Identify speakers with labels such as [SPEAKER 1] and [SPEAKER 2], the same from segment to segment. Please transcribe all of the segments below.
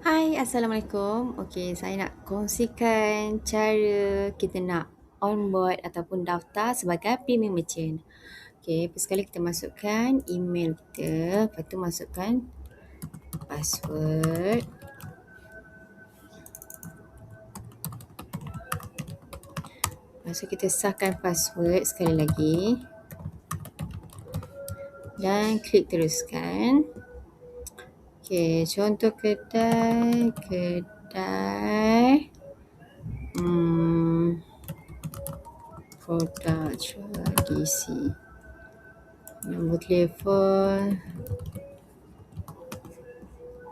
[SPEAKER 1] Hai, Assalamualaikum. Okey, saya nak kongsikan cara kita nak on board ataupun daftar sebagai premium merchant. Okey, first sekali kita masukkan email kita, lepas tu masukkan password. Lepas tu kita sahkan password sekali lagi. Dan klik teruskan. Okey, contoh kedai produk tradisi. Nombor telefon.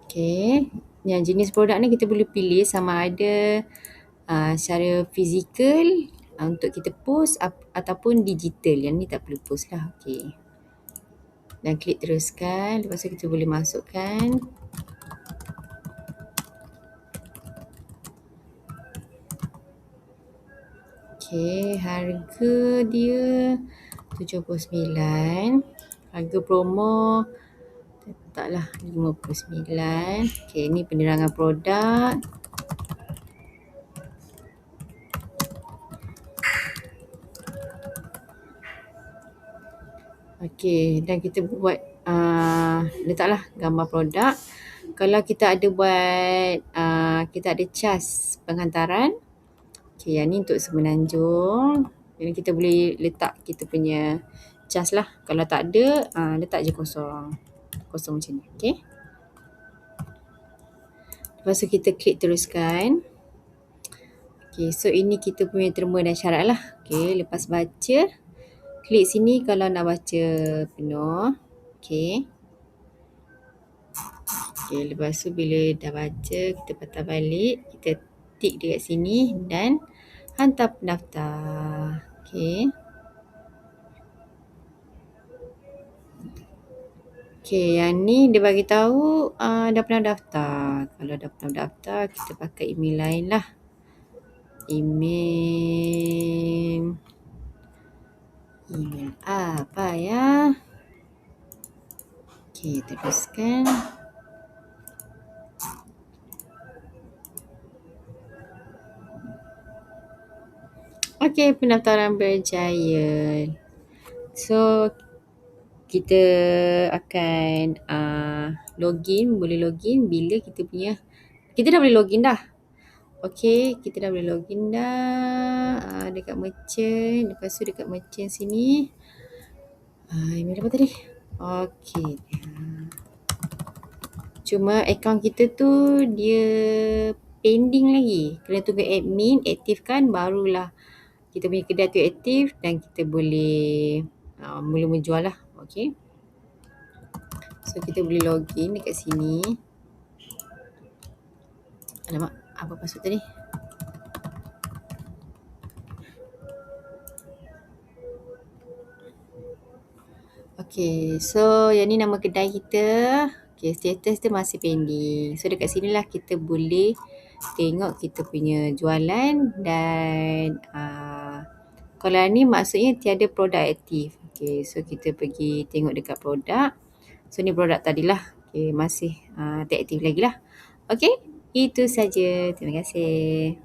[SPEAKER 1] Okey, yang jenis produk ni kita boleh pilih sama ada secara fizikal untuk kita post ataupun digital. Yang ni tak perlu post lah. Okey. Dan klik teruskan. Lepas tu kita boleh masukkan okey, harga dia 79. Harga promo letaklah 59. Okey, ni penerangan produk. Okey, dan kita buat letaklah gambar produk. Kalau kita ada buat kita ada cas penghantaran. Okey, yang ni untuk Semenanjung. Jadi kita boleh letak kita punya cas lah. Kalau tak ada, letak je kosong. Kosong macam ni. Okey. Lepas tu kita klik teruskan. Okey, so ini kita punya terma dan syarat lah. Okey, lepas baca, klik sini kalau nak baca penuh. Okey. Okey, lepas tu bila dah baca, kita patah balik. Kita tik dekat sini dan hantar pendaftar. Okey. Okey, yang ni dia bagi tahu dah pernah daftar. Kalau dah pernah daftar, kita pakai email lain lah. Email apa ya? Okey, teruskan. Okey, pendaftaran berjaya. So, kita akan boleh login bila kita dah boleh login dah. Okey, kita dah boleh login dah dekat merchant. Lepas tu dekat merchant sini email apa tadi? Okey. Cuma akaun kita tu dia pending lagi. Kena tunggu admin aktifkan barulah kita punya kedai tu aktif dan kita boleh mula menjual lah. Okey. So kita boleh login dekat sini. Alamak, apa password tadi? Okay, so yang ni nama kedai kita. Okay, status dia masih pending. So dekat sini lah kita boleh tengok kita punya jualan dan kalau ni maksudnya tiada produk aktif. Okay, so kita pergi tengok dekat produk. So ni produk tadilah. Okay, masih tak aktif lagi lah. Okay, itu saja. Terima kasih.